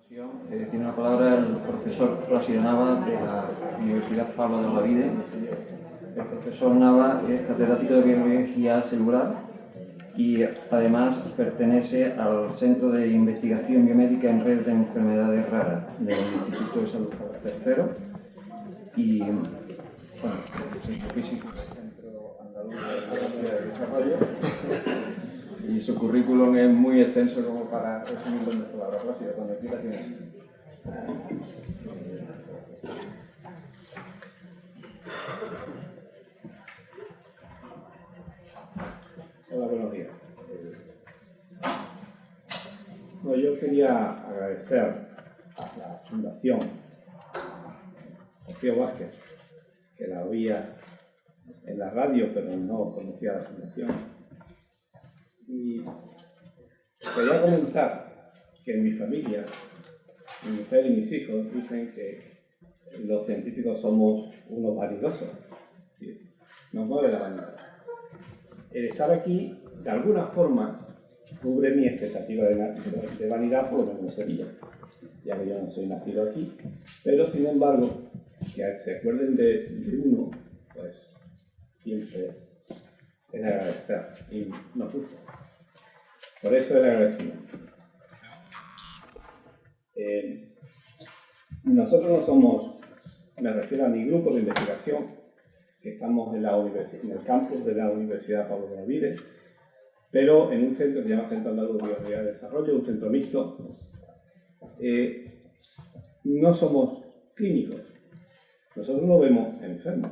Tiene la palabra el profesor Plácido Nava de la Universidad Pablo de Olavide. El profesor Nava es catedrático de Biología Celular y además pertenece al Centro de Investigación Biomédica en Red de Enfermedades Raras del Instituto de Salud III y, bueno, el Centro Físico del Centro Andaluz de Ciencia de Desarrollo. Y su currículum es muy extenso como para resumirlo en palabras básicas. Cuando quiera tiene. Hola, buenos días. Bueno, yo quería agradecer a la Fundación Rocío Vázquez, que la oía en la radio, pero no conocía la Fundación. Y quería comentar que en mi familia, mi mujer y mis hijos dicen que los científicos somos unos vanidosos. ¿Sí? Nos mueve la vanidad. El estar aquí, de alguna forma, cubre mi expectativa de vanidad, por lo menos en Sevilla, ya que yo no soy nacido aquí, pero sin embargo, que se acuerden de uno, pues siempre es de agradecer y nos gusta. Por eso el agradecimiento. Nosotros no somos, me refiero a mi grupo de investigación, que estamos en el campus de la Universidad Pablo de Olavide, pero en un centro que se llama Centro Andaluz de Biología de Desarrollo, un centro mixto. No somos clínicos, nosotros no vemos enfermos.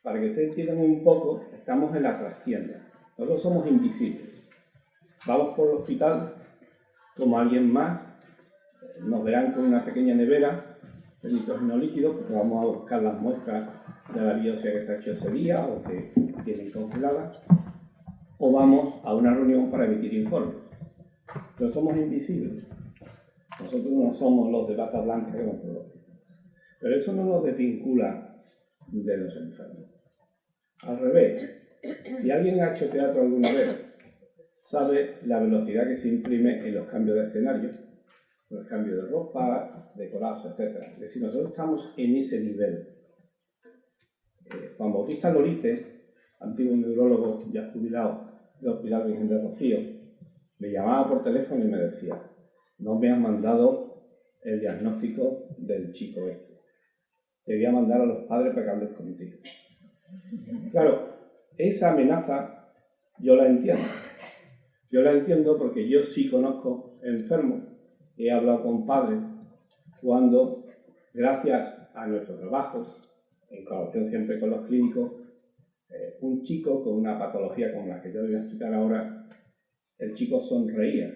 Para que ustedes entiendan un poco, estamos en la trastienda. Nosotros somos invisibles. Vamos por el hospital como alguien más, nos verán con una pequeña nevera de nitrógeno líquido, porque vamos a buscar las muestras de la biopsia que se ha hecho ese día o que tienen congeladas, o vamos a una reunión para emitir informes. Pero somos invisibles. Nosotros no somos los de bata blanca que vamos por el hospital. Pero eso no nos desvincula de los enfermos. Al revés, si alguien ha hecho teatro alguna vez, sabe la velocidad que se imprime en los cambios de escenario, en los cambios de ropa, de colapso, etc. Es decir, nosotros estamos en ese nivel. Juan Bautista Lorite, antiguo neurólogo ya jubilado del Hospital Virgen de Rocío, me llamaba por teléfono y me decía: no me han mandado el diagnóstico del chico este. Te voy a mandar a los padres para que hables contigo. Claro, esa amenaza yo la entiendo. Yo la entiendo porque yo sí conozco enfermos, he hablado con padres, cuando, gracias a nuestro trabajo, en colaboración siempre con los clínicos, un chico con una patología como la que yo voy a explicar ahora, el chico sonreía.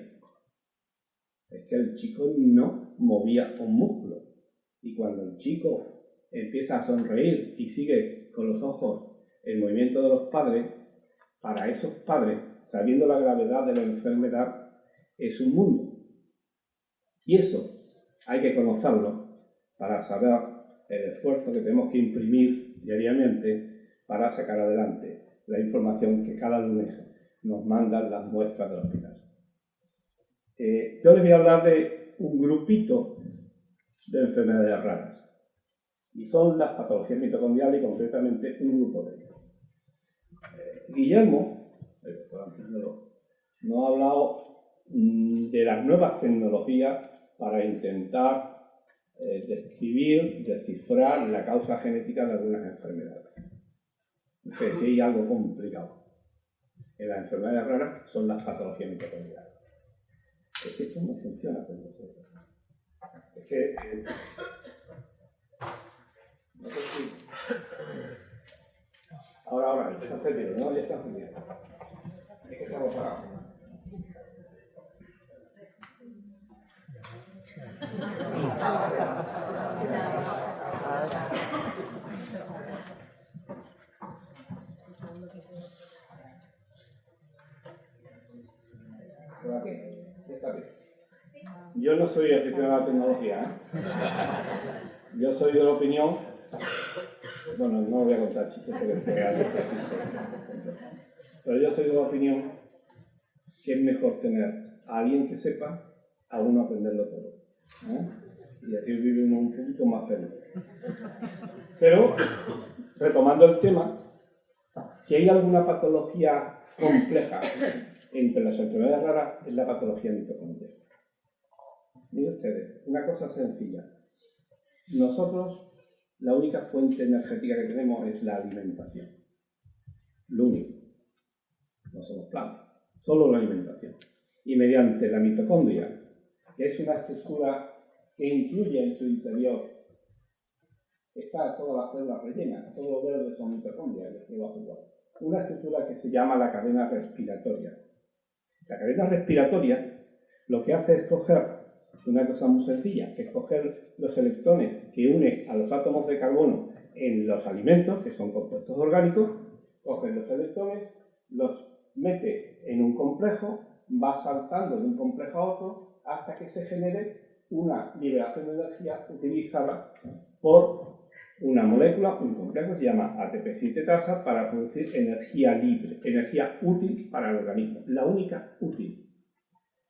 Es que el chico no movía un músculo. Y cuando el chico empieza a sonreír y sigue con los ojos el movimiento de los padres, para esos padres, sabiendo la gravedad de la enfermedad, es un mundo. Y eso hay que conocerlo para saber el esfuerzo que tenemos que imprimir diariamente para sacar adelante la información que cada lunes nos mandan las muestras del hospital. Yo les voy a hablar de un grupito de enfermedades raras. Y son las patologías mitocondriales y concretamente un grupo de ellas. Guillermo, el doctor nos ha hablado de las nuevas tecnologías para intentar describir, descifrar la causa genética de algunas enfermedades. Que sí hay algo complicado. En las enfermedades raras son las patologías mitocondriales. Es que esto no funciona con nosotros. Es que no sé si... Ahora, está encendido, ¿no? Ya está encendido. Es que estamos parados. Yo no soy aficionado a la tecnología, ¿eh? Yo soy de la opinión, bueno, no voy a contar chistes porque pero yo soy de la opinión que es mejor tener a alguien que sepa a uno aprenderlo todo. Y así vive uno un poquito más feliz. Pero, retomando el tema, si hay alguna patología compleja entre las enfermedades raras, es la patología mitocondrial. Miren ustedes, una cosa sencilla. Nosotros, la única fuente energética que tenemos es la alimentación. Lo único. No somos plantas, solo la alimentación. Y mediante la mitocondria, que es una estructura que incluye en su interior, está todas las células rellenas, todos los verdes son mitocondrias, una estructura que se llama la cadena respiratoria. La cadena respiratoria lo que hace es coger una cosa muy sencilla, que es coger los electrones que unen a los átomos de carbono en los alimentos, que son compuestos orgánicos, coge los electrones, los mete en un complejo, va saltando de un complejo a otro hasta que se genere una liberación de energía utilizada por una molécula, un complejo que se llama ATP sintetasa para producir energía libre, energía útil para el organismo, la única útil.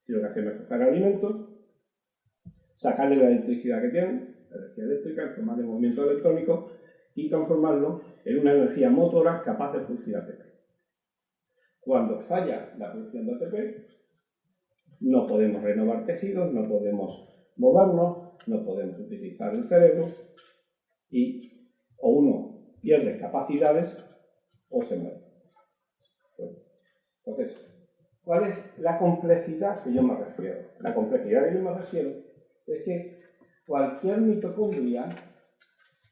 Si lo que hacemos es coger alimentos, sacarle la electricidad que tienen, la energía eléctrica en forma de movimiento electrónico y transformarlo en una energía motora capaz de producir ATP. Cuando falla la producción de ATP, no podemos renovar tejidos, no podemos movernos, no podemos utilizar el cerebro y o uno pierde capacidades o se muere. Entonces, ¿cuál es la complejidad que yo me refiero? La complejidad que yo me refiero es que cualquier mitocondria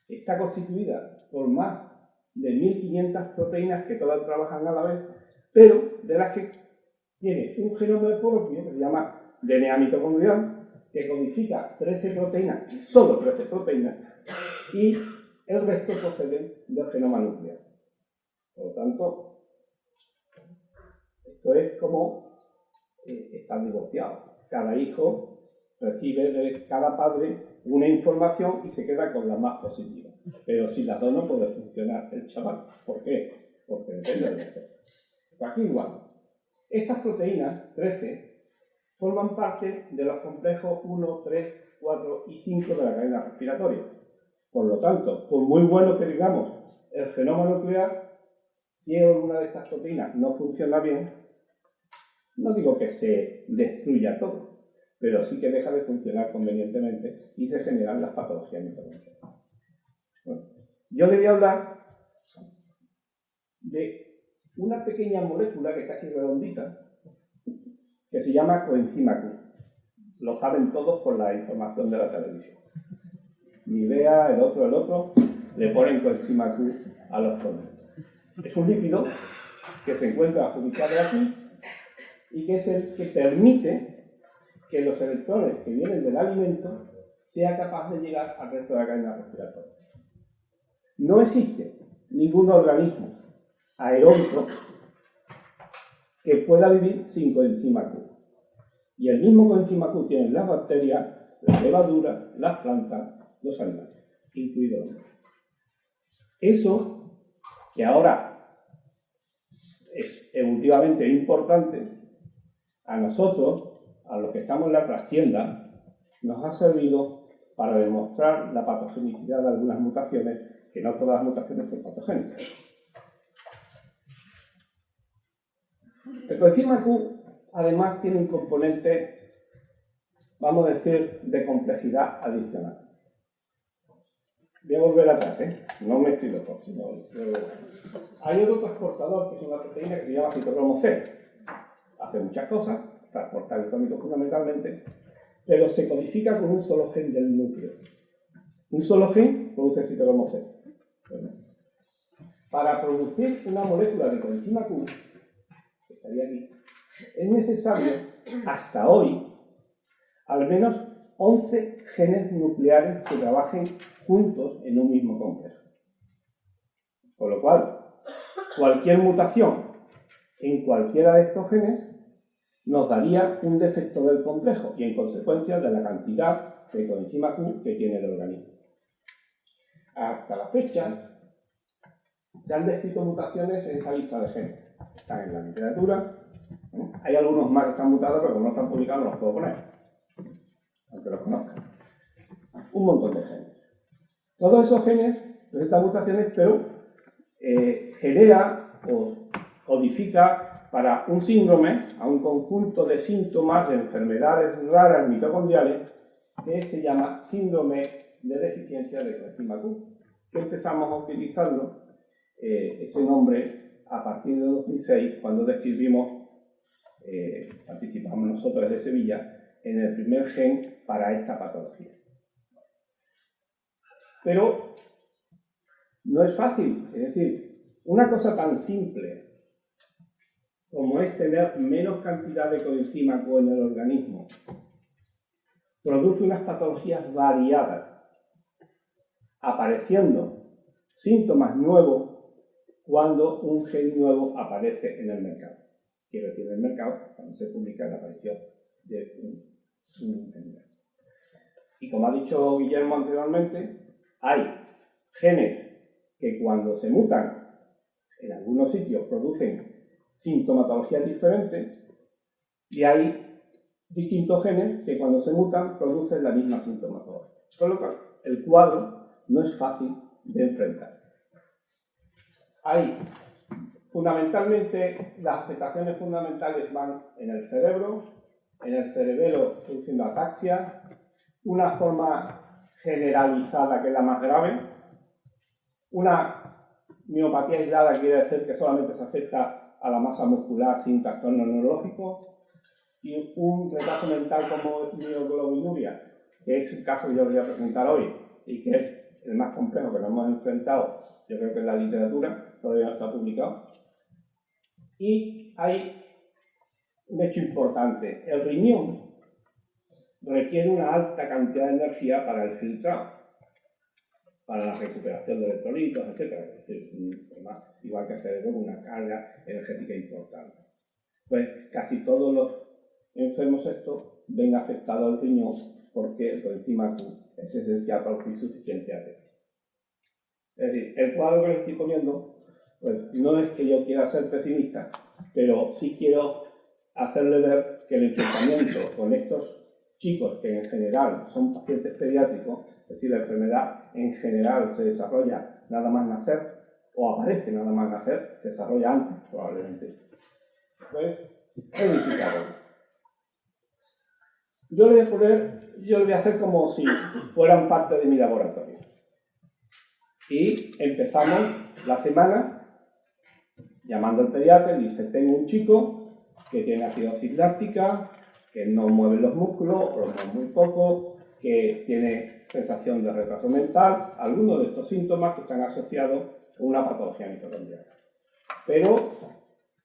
está constituida por más de 1500 proteínas que todas trabajan a la vez, pero de las que tiene un genoma propio que se llama DNA mitocondrial, que codifica 13 proteínas, solo 13 proteínas, y el resto procede del genoma nuclear. Por lo tanto, esto es como estar divorciado. Cada hijo recibe de cada padre una información y se queda con la más positiva. Pero si las dos no puede funcionar el chaval. ¿Por qué? Porque depende del efecto. Aquí igual. Estas proteínas, 13, forman parte de los complejos 1, 3, 4 y 5 de la cadena respiratoria. Por lo tanto, por muy bueno que digamos el genoma nuclear, si alguna de estas proteínas no funciona bien, no digo que se destruya todo, pero sí que deja de funcionar convenientemente y se generan las patologías mitocondriales. Bueno, yo le voy a hablar de una pequeña molécula que está aquí redondita, que se llama coenzima Q. Lo saben todos por la información de la televisión. Ni idea, el otro, le ponen coenzima Q a los productos. Es un lípido que se encuentra ubicado aquí y que es el que permite que los electrones que vienen del alimento sea capaz de llegar al resto de la cadena respiratoria. No existe ningún organismo aeróbico que pueda vivir sin coenzima Q. Y el mismo coenzima Q tienen las bacterias, las levaduras, las plantas, los animales, incluido el hombre. Eso, que ahora es evolutivamente importante, a nosotros, a los que estamos en la trastienda, nos ha servido para demostrar la patogenicidad de algunas mutaciones, que no todas las mutaciones son patogénicas. El coenzima Q, además, tiene un componente, vamos a decir, de complejidad adicional. Voy a volver atrás, no me estoy loco, sino... Hay otro transportador, que es una proteína que se llama citocromo C. Hace muchas cosas, transporta electrónicos fundamentalmente, pero se codifica con un solo gen del núcleo. Un solo gen produce citocromo C. Bueno, para producir una molécula de coenzima Q, que estaría aquí, es necesario, hasta hoy, al menos 11 genes nucleares que trabajen juntos en un mismo complejo. Con lo cual, cualquier mutación en cualquiera de estos genes nos daría un defecto del complejo y en consecuencia de la cantidad de coenzima Q que tiene el organismo. Hasta la fecha se han descrito mutaciones en esta lista de genes. Están en la literatura. Hay algunos más que están mutados, pero como no están publicados no los puedo poner, aunque los conozcan. un montón de genes. Todos esos genes presentan mutaciones, pero genera o codifica para un síndrome, a un conjunto de síntomas de enfermedades raras mitocondriales que se llama síndrome de deficiencia de coenzima Q, que empezamos a utilizarlo ese nombre a partir de 2006, cuando describimos, participamos nosotros desde Sevilla, en el primer gen para esta patología. Pero no es fácil, es decir, una cosa tan simple como es tener menos cantidad de coenzima Q en el organismo, produce unas patologías variadas, apareciendo síntomas nuevos cuando un gen nuevo aparece en el mercado. Quiero decir, en el mercado, cuando se publica la aparición de un gen nuevo. Y como ha dicho Guillermo anteriormente, hay genes que cuando se mutan en algunos sitios producen sintomatologías diferentes y hay distintos genes que cuando se mutan producen la misma sintomatología. Con lo cual, el cuadro no es fácil de enfrentar. Hay, fundamentalmente, las afectaciones fundamentales van en el cerebelo produciendo ataxia, una forma generalizada que es la más grave, una miopatía aislada quiere decir que solamente se afecta a la masa muscular sin trastorno neurológico, y un retraso mental como mioglobinuria, que es el caso que yo voy a presentar hoy y que es el más complejo que nos hemos enfrentado, yo creo que en la literatura, todavía no está publicado. Y hay un hecho importante: el riñón requiere una alta cantidad de energía para el filtrado, para la recuperación de electrolitos, etc. Es decir, igual que el cerebro, una carga energética importante. Pues casi todos los enfermos estos ven afectado el riñón porque el coenzima Q es esencial para producir suficiente ATP. Es decir, el cuadro que les estoy poniendo, pues no es que yo quiera ser pesimista, pero sí quiero hacerle ver que el enfrentamiento con estos chicos que en general son pacientes pediátricos, es decir, la enfermedad en general se desarrolla nada más nacer, o aparece nada más nacer, se desarrolla antes probablemente, pues es unificado. Yo le voy a hacer como si fueran parte de mi laboratorio. Y empezamos la semana llamando al pediatra y dice: tengo un chico que tiene acidosis láctica, que no mueve los músculos o los mueve muy poco, que tiene sensación de retraso mental, algunos de estos síntomas que están asociados con una patología mitocondrial. Pero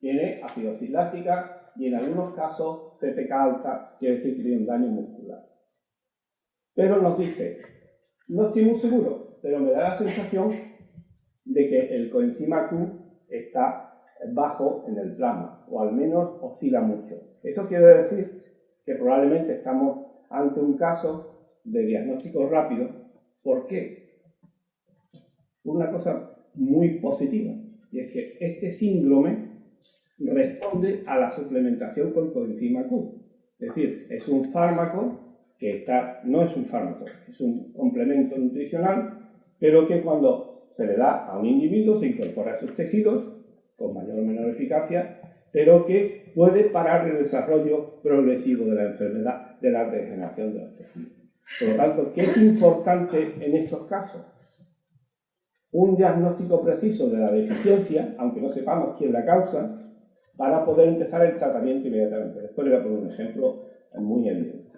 tiene acidosis láctica y en algunos casos CPK alta, quiere decir que tiene un daño muscular. Pero nos dice: no estoy muy seguro, pero me da la sensación de que el coenzima Q está bajo en el plasma, o al menos oscila mucho. Eso quiere decir que probablemente estamos ante un caso de diagnóstico rápido. ¿Por qué? Una cosa muy positiva, y es que este síndrome responde a la suplementación con coenzima Q. Es decir, es un fármaco que no es un fármaco, es un complemento nutricional, pero que cuando se le da a un individuo se incorpora a sus tejidos con mayor o menor eficacia, pero que puede parar el desarrollo progresivo de la enfermedad, de la degeneración de los tejidos. Por lo tanto, ¿qué es importante en estos casos? Un diagnóstico preciso de la deficiencia, aunque no sepamos quién la causa, para poder empezar el tratamiento inmediatamente. Después le voy a poner un ejemplo muy evidente.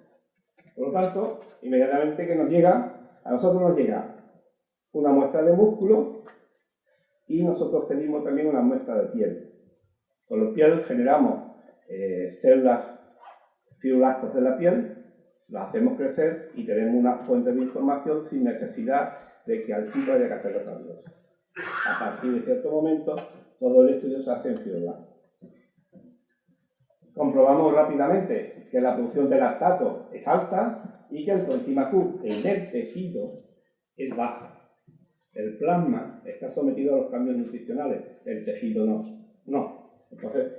Por lo tanto, inmediatamente que a nosotros nos llega una muestra de músculo y nosotros pedimos también una muestra de piel. Con la piel generamos células fibroblastos de la piel, las hacemos crecer y tenemos una fuente de información sin necesidad de que al tipo haya que hacer otra biopsia. A partir de cierto momento, todo el estudio se hace en fibroblastos. Comprobamos rápidamente que la producción de lactato es alta y que el coenzima Q en el tejido es baja. El plasma está sometido a los cambios nutricionales, el tejido no. Entonces,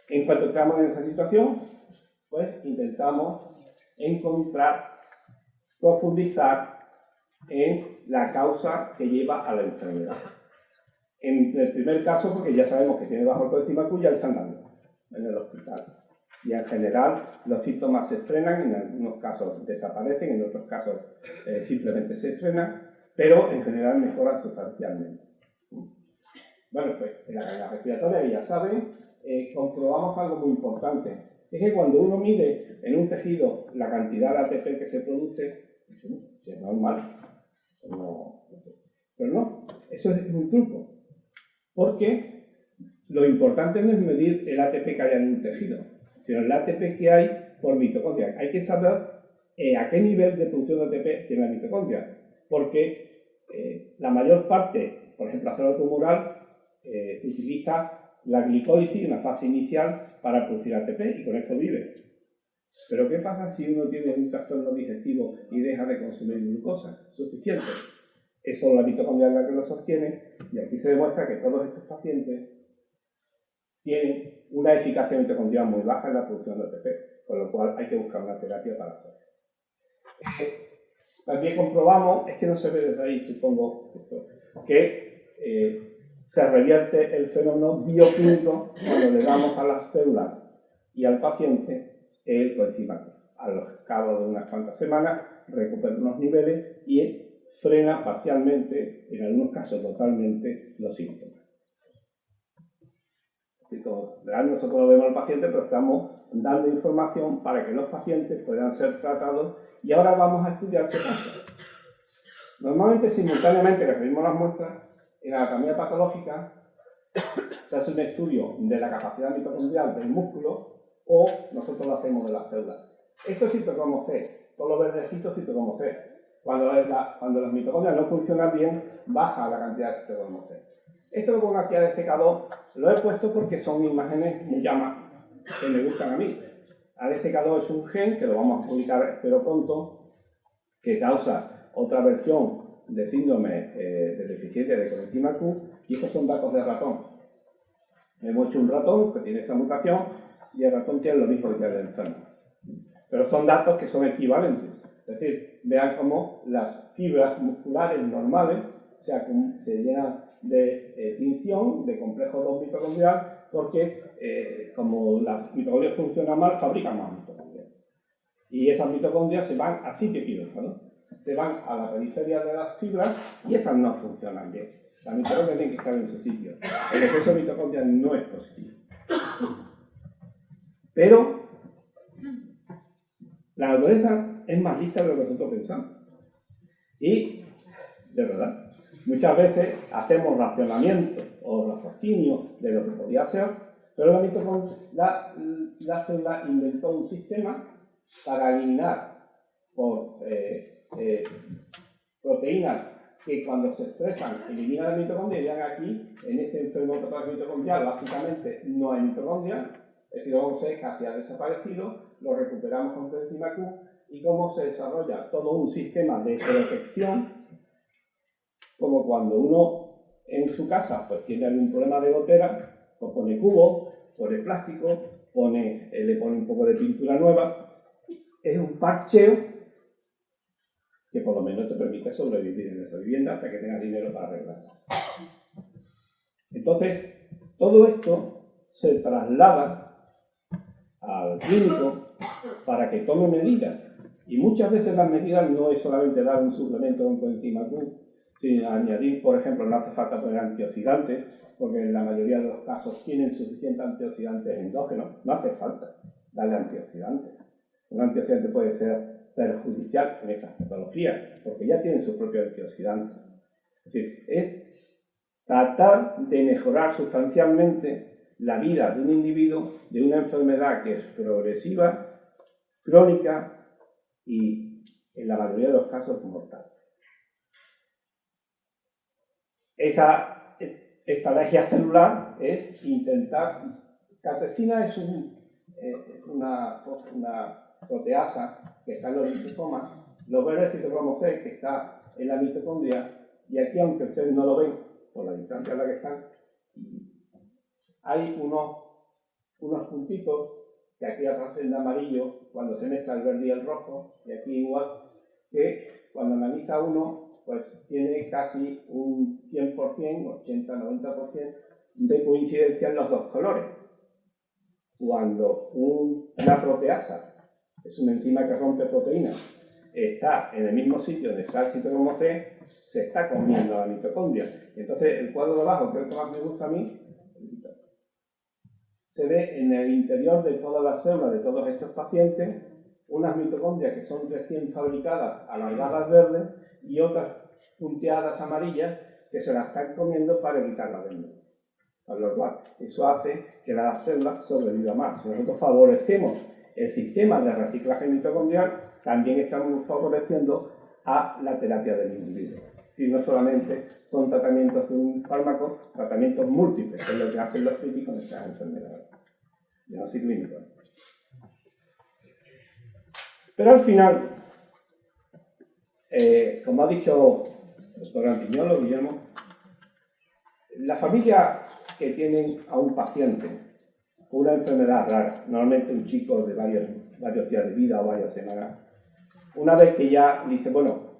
en cuanto estamos en esa situación, pues intentamos encontrar, profundizar en la causa que lleva a la enfermedad. En el primer caso, porque ya sabemos que tiene bajo el coenzima Q, ya le están dando en el hospital. Y en general los síntomas se frenan, en algunos casos desaparecen, en otros casos simplemente se frenan, pero en general mejoran sustancialmente. Bueno, pues en la carga respiratoria, ya saben, comprobamos algo muy importante. Es que cuando uno mide en un tejido la cantidad de ATP que se produce, es normal. Pero no, eso es un truco. Porque lo importante no es medir el ATP que hay en un tejido, sino el ATP que hay por mitocondria. Hay que saber a qué nivel de producción de ATP tiene la mitocondria. Porque la mayor parte, por ejemplo, la célula tumoral, utiliza la glicólisis en la fase inicial para producir ATP y con eso vive. Pero ¿qué pasa si uno tiene un trastorno digestivo y deja de consumir glucosa? Suficiente. Es solo la mitocondria la que lo sostiene y aquí se demuestra que todos estos pacientes tienen una eficacia mitocondrial muy baja en la producción de ATP, con lo cual hay que buscar una terapia para hacerlo. También comprobamos, es que no se ve desde ahí, supongo, que se revierte el fenómeno bioquímico cuando le damos a las células y al paciente el coenzima Q. Al cabo de unas cuantas semanas recupera unos niveles y frena parcialmente, en algunos casos totalmente, los síntomas. Nosotros no vemos al paciente, pero estamos dando información para que los pacientes puedan ser tratados y ahora vamos a estudiar qué pasa. Normalmente, simultáneamente, recibimos las muestras, en la anatomía patológica se hace un estudio de la capacidad mitocondrial del músculo o nosotros lo hacemos de las células. Esto es citocromo C, todos los verdecitos citocromo C. Cuando las mitocondrias no funcionan bien, baja la cantidad de citocromo C. Esto lo pongo aquí a ADCK2, lo he puesto porque son imágenes muy llamativas, que me gustan a mí. ADCK2 es un gen que lo vamos a publicar, espero pronto, que causa otra versión de síndrome de deficiencia de coenzima Q, y estos son datos de ratón. Hemos hecho un ratón que tiene esta mutación y el ratón tiene lo mismo que tiene el enfermo. Pero son datos que son equivalentes. Es decir, vean cómo las fibras musculares normales se llenan de tinción, de complejo 2 mitocondrial, porque como las mitocondrias funcionan mal, fabrican más mitocondrias. Y esas mitocondrias se van a sitio equivocado, se van a la periferia de las fibras y esas no funcionan bien. La mitocondria tiene que estar en su sitio. El exceso de mitocondrias no es positivo. Pero la naturaleza es más lista de lo que nosotros pensamos. Y, de verdad, muchas veces hacemos racionamiento o raciocinio de lo que podía ser, pero la célula inventó un sistema para eliminar por proteínas que cuando se expresan eliminan la mitocondria y llegan aquí, en este enfermo mitocondrial básicamente no hay mitocondria, el citocromo C casi ha desaparecido, lo recuperamos con coenzima Q y cómo se desarrolla todo un sistema de protección, como cuando uno en su casa pues tiene algún problema de gotera, pues pone cubo, pone plástico, le pone un poco de pintura nueva, es un parcheo que por lo menos te permite sobrevivir en esa vivienda hasta que tengas dinero para arreglarla. Entonces, todo esto se traslada al clínico para que tome medidas. Y muchas veces las medidas no es solamente dar un suplemento con coenzima Q, sino añadir, por ejemplo, no hace falta poner antioxidantes, porque en la mayoría de los casos tienen suficientes antioxidantes endógenos, no hace falta darle antioxidantes. Un antioxidante puede ser perjudicial en estas patologías, porque ya tienen su propio antioxidante. Es decir, es tratar de mejorar sustancialmente la vida de un individuo de una enfermedad que es progresiva, crónica y, en la mayoría de los casos, mortal. Esa estrategia celular es intentar... Catequina es una proteasa que está en los lisosomas, los verdes citocromo C que está en la mitocondria, y aquí, aunque ustedes no lo ven por la distancia en la que están, hay unos puntitos que aquí aparecen de amarillo cuando se mezcla el verde y el rojo, y aquí igual, que cuando analiza uno pues tiene casi un 100%, 80-90% de coincidencia en los dos colores. Cuando una proteasa, es una enzima que rompe proteínas, está en el mismo sitio donde está el citocromo C, se está comiendo la mitocondria. Y entonces el cuadro de abajo, que es el que más me gusta a mí, se ve en el interior de todas las células de todos estos pacientes unas mitocondrias que son recién fabricadas, alargadas verdes, y otras punteadas amarillas que se las están comiendo para evitar la anemia. Con lo cual, eso hace que la célula sobreviva más. Si nosotros favorecemos el sistema de reciclaje mitocondrial, también estamos favoreciendo a la terapia del individuo. Si no solamente son tratamientos de un fármaco, tratamientos múltiples, que es lo que hacen los clínicos en estas enfermedades. Yo no soy clínico. Pero al final, como ha dicho el doctor Antiñolo, Guillermo, la familia que tienen a un paciente con una enfermedad rara, normalmente un chico de varios días de vida o varias semanas, una vez que ya dice, bueno,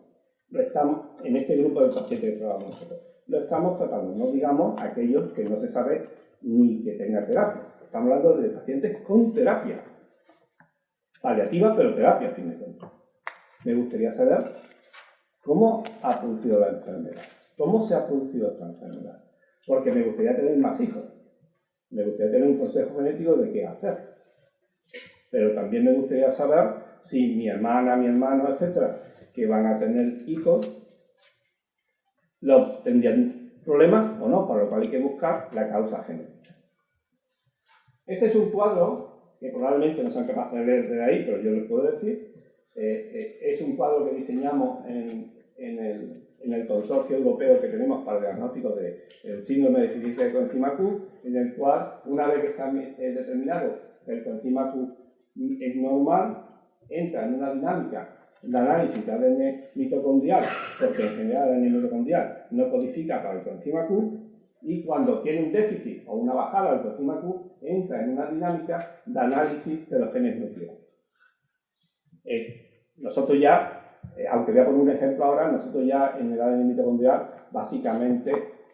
lo estamos, en este grupo de pacientes que trabajamos nosotros, lo estamos tratando, no digamos aquellos que no se sabe ni que tengan terapia. Estamos hablando de pacientes con terapia, paliativa, pero terapia, a fin de cuentas. Me gustaría saber cómo ha producido la enfermedad, cómo se ha producido esta enfermedad, porque me gustaría tener más hijos, me gustaría tener un consejo genético de qué hacer, pero también me gustaría saber si mi hermana, mi hermano, etcétera, que van a tener hijos, tendrían problemas o no, para lo cual hay que buscar la causa genética. Este es un cuadro que probablemente no sean capaces de leer de ahí, pero yo les puedo decir. Es un cuadro que diseñamos en el consorcio europeo que tenemos para el diagnóstico del síndrome de deficiencia de coenzima Q, en el cual, una vez que está determinado que el coenzima Q es normal, entra en una dinámica de análisis de ADN mitocondrial, porque en general el ADN mitocondrial no codifica para el coenzima Q, y cuando tiene un déficit o una bajada del coenzima Q, entra en una dinámica de análisis de los genes nucleares. Nosotros ya, aunque voy a poner un ejemplo ahora, nosotros ya en el ADN mitocondrial básicamente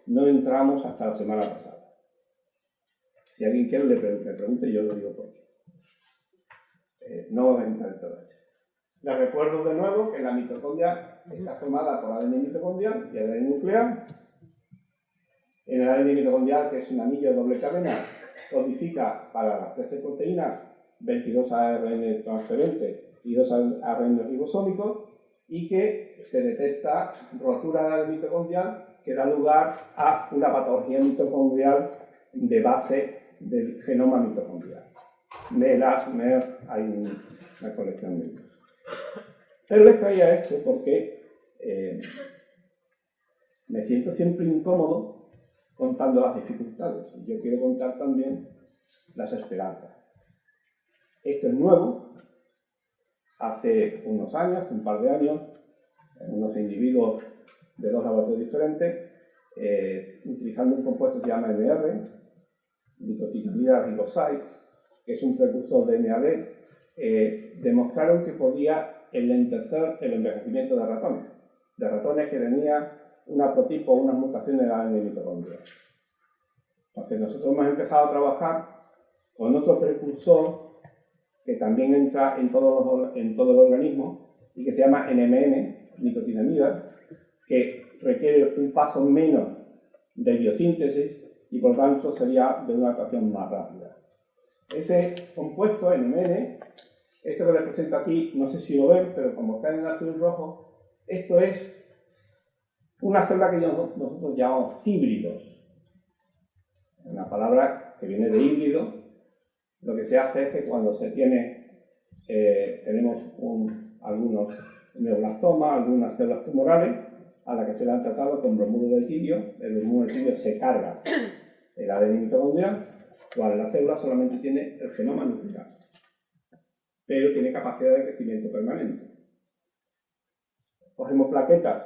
no entramos hasta la semana pasada. Si alguien quiere le pregunte, yo lo digo por qué. No voy a entrar en todo esto. Les recuerdo de nuevo que la mitocondria está formada por ADN mitocondrial y ADN nuclear. En el ADN mitocondrial, que es un anillo de doble cadena, codifica para las 13 proteínas 22 ARN transferentes y 2 ARN ribosómicos, y que se detecta rotura del ADN mitocondrial que da lugar a una patología mitocondrial de base del genoma mitocondrial. MELAS, MERS, hay una colección de ellos. Pero les traía esto porque me siento siempre incómodo contando las dificultades. Yo quiero contar también las esperanzas. Esto es nuevo. Hace unos años, un par de años, unos individuos de dos laboratorios diferentes, utilizando un compuesto que se llama NR, nicotinamida riboside, que es un precursor de NAD, demostraron que podía enlentecer el envejecimiento de ratones que tenían un haplotipo o unas mutaciones de ADN mitocondrial. Entonces nosotros hemos empezado a trabajar con otro precursor que también entra en todo el organismo y que se llama NMN, nicotinamida, que requiere un paso menos de biosíntesis y por tanto sería de una actuación más rápida. Ese compuesto, NMN, esto que les presento aquí, no sé si lo ven, pero como está en el azul y rojo, esto es una célula que nosotros llamamos híbridos. Una palabra que viene de híbrido. Lo que se hace es que cuando se tenemos algunos neoblastomas, algunas células tumorales, a las que se le han tratado con bromuro de tirio, el bromuro de tirio se carga el ADN mitocondrial, cual la célula solamente tiene el genoma nuclear, pero tiene capacidad de crecimiento permanente. Cogemos plaquetas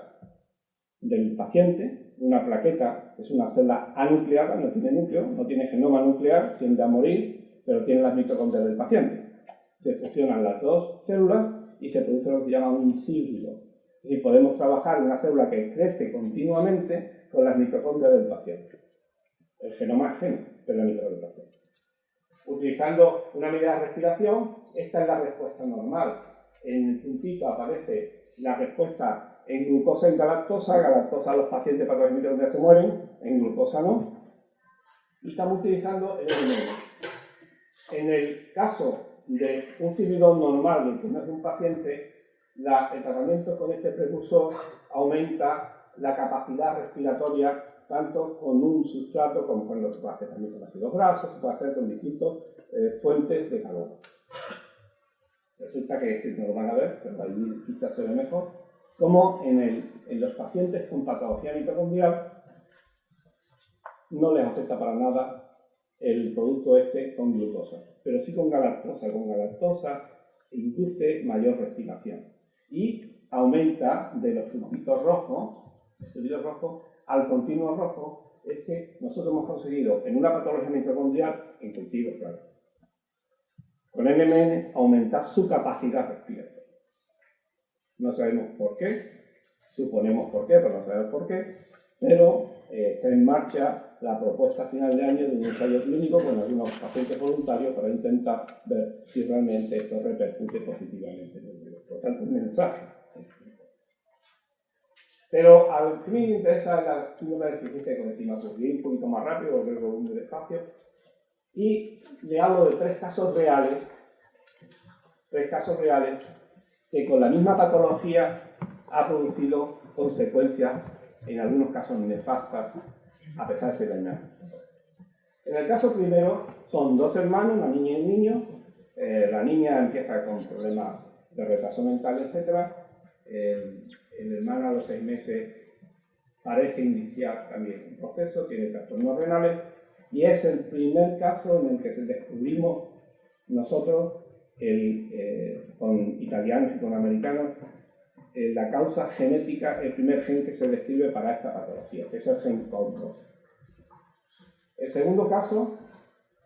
del paciente, una plaqueta es una célula anucleada, no tiene núcleo, no tiene genoma nuclear, tiende a morir, pero tiene las mitocondrias del paciente. Se fusionan las dos células y se produce lo que se llama un híbrido. Es decir, podemos trabajar en una célula que crece continuamente con las mitocondrias del paciente. El genoma ajeno de la mitocondria del paciente. Utilizando una medida de respiración, esta es la respuesta normal. En el puntito aparece la respuesta en glucosa y en galactosa. Galactosa los pacientes para los mitocondrias se mueren, en glucosa no. Y estamos utilizando el NMN. En el caso de un inhibidor normal del que no es un paciente, el tratamiento con este precursor aumenta la capacidad respiratoria tanto con un sustrato como con lo que puede hacer también con ácidos grasos, se puede hacer con distintas fuentes de calor. Resulta que este no lo van a ver, pero ahí quizás se ve mejor, como en los pacientes con patología mitocondrial no les afecta para nada el producto este con glucosa, pero sí con galactosa. Con galactosa induce mayor respiración y aumenta de los puntitos rojos, al continuo rojo. Es que nosotros hemos conseguido en una patología mitocondrial, en cultivo, claro, con NMN aumentar su capacidad respiratoria. No sabemos por qué, suponemos por qué, pero no sabemos por qué, pero está en marcha la propuesta a final de año de un ensayo clínico con algunos pacientes voluntarios para intentar ver si realmente esto repercute positivamente en el virus. Por tanto, un mensaje. Pero al que me interesa la síndrome de deficiencia de coenzima Q. Voy un poquito más rápido porque creo que voy muy despacio. Y le hablo de tres casos reales que con la misma patología ha producido consecuencias, en algunos casos nefastas, a pesar de ser dañadas. En el caso primero, son dos hermanos, una niña y un niño. La niña empieza con problemas de retraso mental, etc. El hermano a los 6 meses parece iniciar también un proceso, tiene trastornos renales, y es el primer caso en el que descubrimos nosotros, con italianos y con americanos, la causa genética, el primer gen que se describe para esta patología, que es el gen COL2. El segundo caso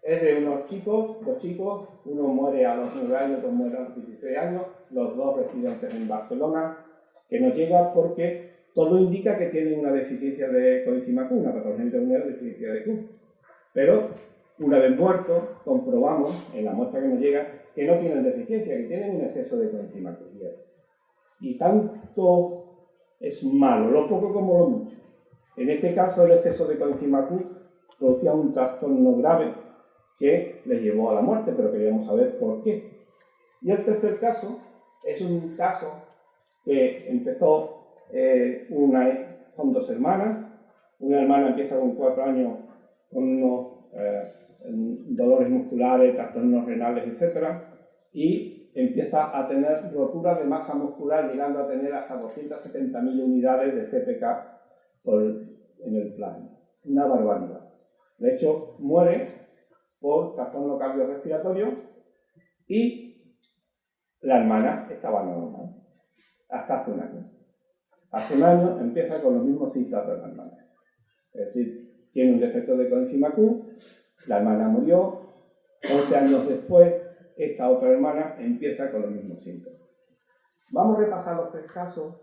es de dos chicos, uno muere a los 9 años, otro muere a los 16 años, los dos residentes en Barcelona, que nos llega porque todo indica que tienen una deficiencia de coenzima Q, una patología mitocondrial de deficiencia de Q. Pero, una vez muertos, comprobamos en la muestra que nos llega que no tienen deficiencia, que tienen un exceso de coenzima Q. Y tanto es malo, lo poco como lo mucho. En este caso, el exceso de coenzima Q producía un trastorno grave que les llevó a la muerte, pero queríamos saber por qué. Y el tercer caso es un caso que empezó, son dos hermanas. Una hermana empieza con 4 años con unos dolores musculares, trastornos renales, etc. Y empieza a tener roturas de masa muscular, llegando a tener hasta 270.000 unidades de CPK en el plasma. Una barbaridad. De hecho, muere por trastorno cardiorrespiratorio y la hermana estaba normal hasta hace un año. Hace un año empieza con los mismos síntomas de la hermana. Es decir, tiene un defecto de coenzima Q, la hermana murió, 11 años después, esta otra hermana empieza con los mismos síntomas. Vamos a repasar los 3 casos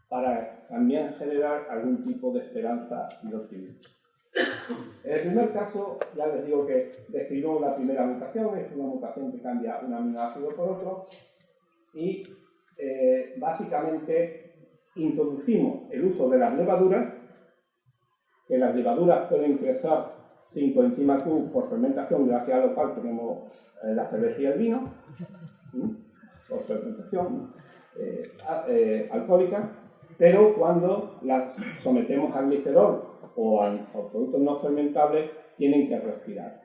para también generar algún tipo de esperanza y de optimismo. En el primer caso, ya les digo que describimos la primera mutación, es una mutación que cambia un aminoácido por otro, y básicamente introducimos el uso de las levaduras, que las levaduras pueden crecer sin coenzima Q por fermentación, gracias a lo cual tenemos la cerveza y el vino, por fermentación alcohólica, pero cuando las sometemos al glicerol o a productos no fermentables, tienen que respirar.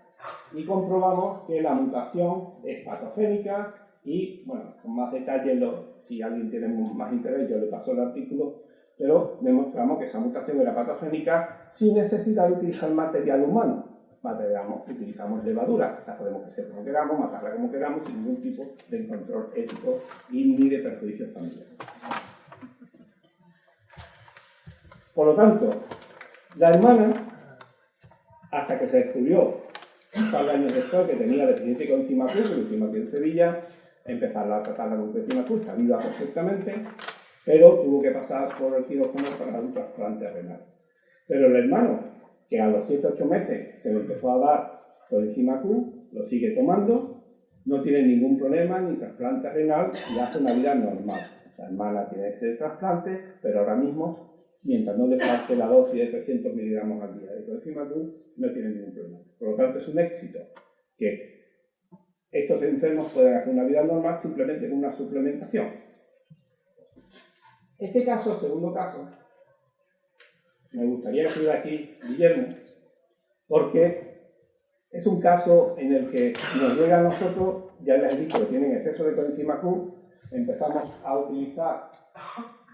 Y comprobamos que la mutación es patogénica y, bueno, con más detalle, si alguien tiene más interés, yo le paso el artículo, pero demostramos que esa mutación era patogénica sin necesidad de utilizar material humano. Utilizamos levadura, la podemos crecer como queramos, matarla como queramos, sin ningún tipo de control ético y ni de perjuicio familiar. Por lo tanto, la hermana, hasta que se descubrió un par de años después que tenía deficiencia de coenzima Q, que lo hicimos aquí en Sevilla, empezarla a tratarla con coenzima Q, está viva perfectamente, pero tuvo que pasar por el quirófano para un trasplante renal. Pero el hermano, que a los 7-8 meses se le empezó a dar coenzima Q, lo sigue tomando, no tiene ningún problema, ni trasplante renal, y hace una vida normal. La hermana tiene ese trasplante, pero ahora mismo, mientras no le falte la dosis de 300 miligramos al día de coenzima Q, no tiene ningún problema. Por lo tanto, es un éxito que estos enfermos pueden hacer una vida normal simplemente con una suplementación. Este caso, el segundo caso, me gustaría que estuviera aquí Guillermo, porque es un caso en el que nos llega a nosotros, ya les he dicho que tienen exceso de coenzima Q, empezamos a utilizar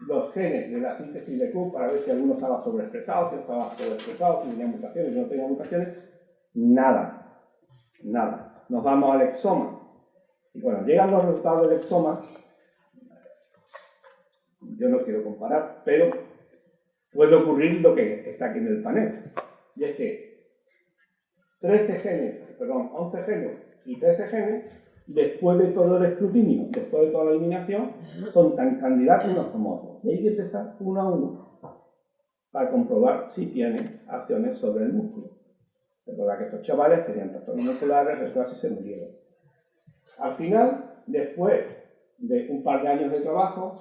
los genes de la síntesis de Q para ver si alguno estaba sobreexpresado, si estaba sobreexpresado, si tenía mutaciones, si no tenía mutaciones. Nada, nada. Nos vamos al exoma. Y cuando llegan los resultados del exoma, yo no quiero comparar, pero puede ocurrir lo que está aquí en el panel. Y es que 11 genes y 13 genes, después de todo el escrutinio, después de toda la eliminación, son tan candidatos como otros. Y hay que empezar uno a uno para comprobar si tienen acciones sobre el músculo. Recordad que estos chavales tenían trastornos musculares, retrasos y se murieron. Al final, después de un par de años de trabajo,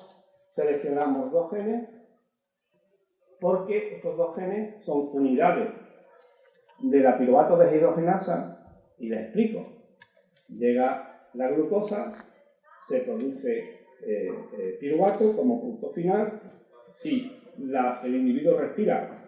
seleccionamos 2 genes porque estos 2 genes son unidades de la piruvato deshidrogenasa y les explico. Llega la glucosa, se produce piruvato como punto final. Si el individuo respira,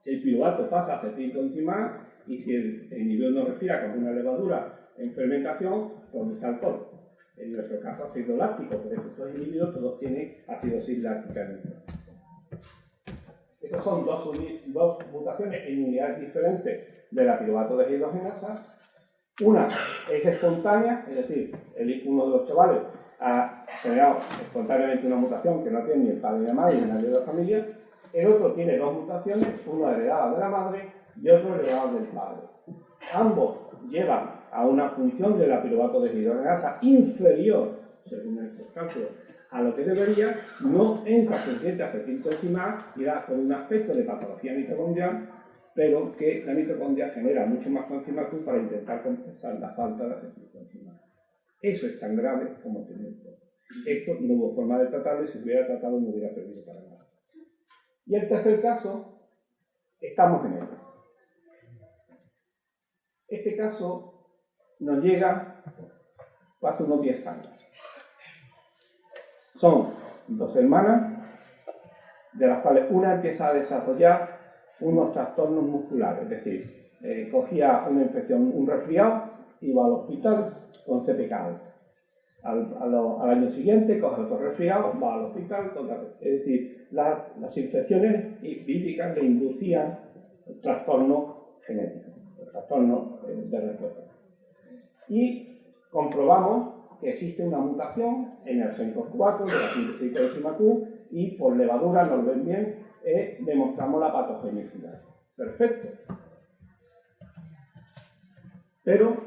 el piruvato pasa a acetilcoenzima A, y si el individuo no respira con una levadura en fermentación, produce alcohol. En nuestro caso, ácido láctico, porque estos individuos todos tienen acidosis láctica en el cuerpo. Estas son dos mutaciones en unidades diferentes de la piruvato deshidrogenasa. Una es espontánea, es decir, uno de los chavales ha generado espontáneamente una mutación que no tiene ni el padre ni la madre ni nadie de la familia. El otro tiene 2 mutaciones, uno heredado de la madre y otro heredado del padre. Ambos llevan a una función de la piruvato deshidrogenasa inferior, según estos cálculos, a lo que debería, no entra suficiente acetilcoenzima A y da con un aspecto de patología mitocondrial, pero que la mitocondria genera mucho más coenzima Q para intentar compensar la falta de acetilcoenzima A. Eso es tan grave como tener esto. Esto no hubo forma de tratarlo y si se hubiera tratado no hubiera servido para nada. Y el tercer caso, estamos en ello. Este caso nos llega hace unos 10 años. Son 2 hermanas, de las cuales una empieza a desarrollar unos trastornos musculares, es decir, cogía una infección, un resfriado, iba al hospital con CPK alta. Al año siguiente coge otro resfriado, va al hospital con CPK. Es decir, las infecciones víricas le inducían trastornos genéticos, trastornos de respuesta. Y comprobamos que existe una mutación en el gen COX4 de la síntesis de coenzima Q y por levadura, nos ven bien, demostramos la patogenicidad. Perfecto. Pero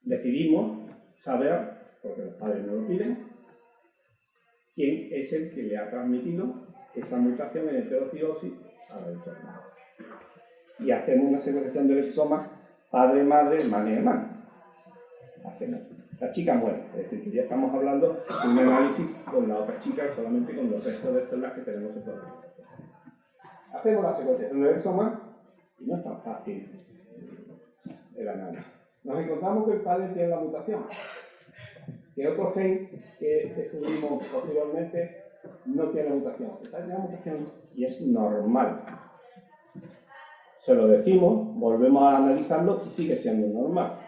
decidimos saber, porque los padres no lo piden, quién es el que le ha transmitido esa mutación en heterocigosis a la enfermedad. Y hacemos una secuenciación del exoma padre, madre, hermana y hermano. Hacemos. La chica muere, es decir, que ya estamos hablando de un análisis con la otra chica solamente con los restos de células que tenemos en todo el cuerpo. Hacemos la secuenciación del exoma y no es tan fácil el análisis. Nos encontramos que el padre tiene la mutación, que otro gen que descubrimos posteriormente no tiene la mutación. El padre tiene la mutación y es normal. Se lo decimos, volvemos a analizarlo y sigue siendo normal.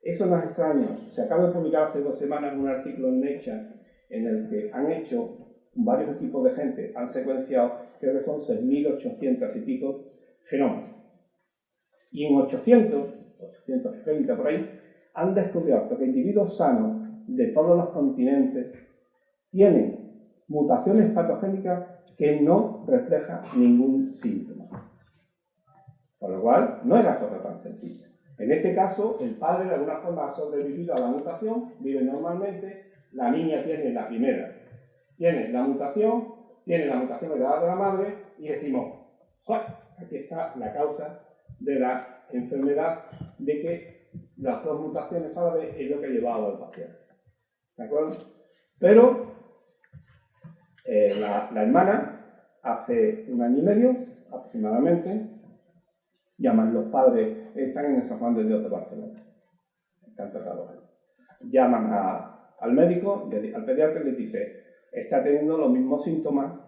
Eso no es extraño. Se acaba de publicar hace 2 semanas un artículo en Nature en el que han hecho varios equipos de gente, han secuenciado, creo que son 6.800 y pico genomas. Y en 830 por ahí, han descubierto que individuos sanos de todos los continentes tienen mutaciones patogénicas que no reflejan ningún síntoma. Por lo cual, no era cosa tan sencilla. En este caso, el padre de alguna forma ha sobrevivido a la mutación, vive normalmente, la niña tiene la primera tiene la mutación heredada de la madre y decimos, ¡joder! Aquí está la causa de la enfermedad, de que las dos mutaciones a la vez es lo que ha llevado al paciente. ¿De acuerdo? Pero la hermana, hace 1 año y medio aproximadamente, llaman los padres, están en el San Juan de Dios de Barcelona, están tratados ahí. Llaman al médico, al pediatra, y les dice, está teniendo los mismos síntomas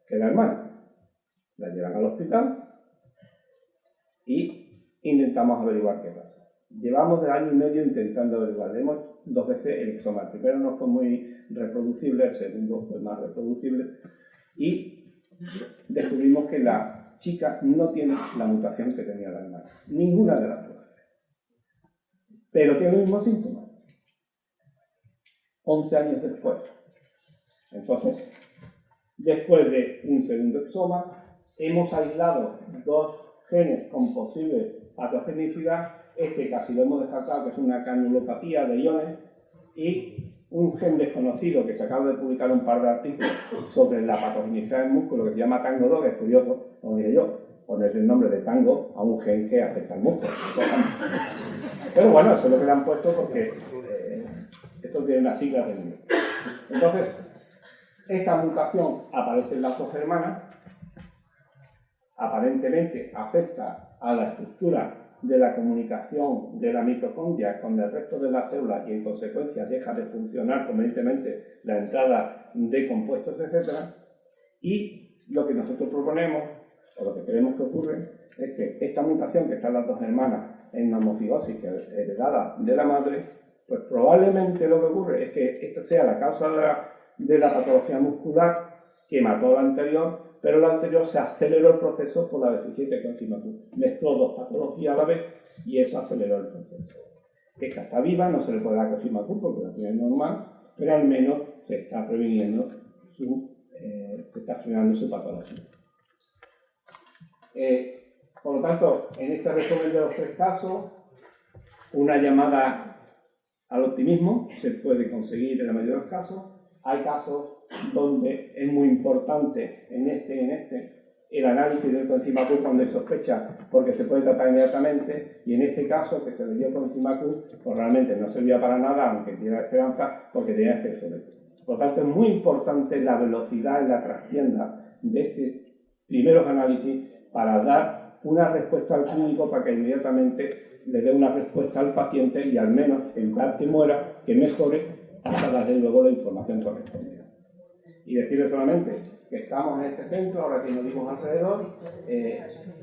que la hermana. La llevan al hospital y intentamos averiguar qué pasa. Llevamos de 1 año y medio intentando averiguar. Le hemos 2 veces el exoma. El primero no fue muy reproducible, el segundo fue más reproducible. Y descubrimos que la chica no tiene la mutación que tenía la hermana. Ninguna de las dos. Pero tiene los mismos síntomas. 11 años después. Entonces, después de un segundo exoma, hemos aislado 2 genes con posible patogenicidad. Este casi lo hemos descartado, que es una canulopatía de iones, y un gen desconocido que se acaba de publicar un par de artículos sobre la patogenicidad del músculo, que se llama TANGO2, que es curioso, como diría yo, ponerle el nombre de tango a un gen que afecta al músculo. Pero bueno, eso es lo que le han puesto porque esto tiene una sigla de número. Entonces, esta mutación aparece en las 2 hermanas, aparentemente afecta a la estructura de la comunicación de la mitocondria con el resto de las células y en consecuencia deja de funcionar convenientemente la entrada de compuestos, etc. Y lo que nosotros proponemos, o lo que creemos que ocurre, es que esta mutación que está en las 2 hermanas en una homocigosis heredada de la madre, pues probablemente lo que ocurre es que esta sea la causa de la patología muscular que mató a la anterior, pero la anterior se aceleró el proceso por la deficiencia de coenzima Q. Mezcló 2 patologías a la vez y eso aceleró el proceso. Esta está viva, no se le puede dar coenzima Q porque la tiene normal, pero al menos se está previniendo se está frenando su patología. Por lo tanto, en este resumen de los 3 casos, una llamada al optimismo se puede conseguir en la mayoría de los casos. Hay casos donde es muy importante en el análisis del coenzima Q cuando hay sospecha, porque se puede tratar inmediatamente, y en este caso que se le dio coenzima Q, pues realmente no servía para nada, aunque tiene esperanza, porque tenía exceso de Q. Por lo tanto, es muy importante la velocidad en la trastienda de estos primeros análisis para dar una respuesta al clínico, para que inmediatamente le dé una respuesta al paciente y al menos evitar que muera, que mejore, hasta darle luego la información correspondiente. Y decirle solamente que estamos en este centro, ahora que nos dimos alrededor,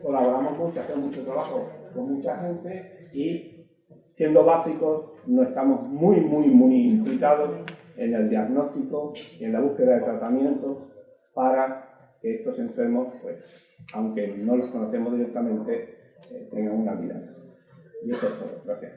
colaboramos mucho, hacemos mucho trabajo con mucha gente y, siendo básicos, no estamos muy implicados en el diagnóstico y en la búsqueda de tratamientos para que estos enfermos, pues, aunque no los conocemos directamente, tengan una vida. Y eso es todo. Gracias.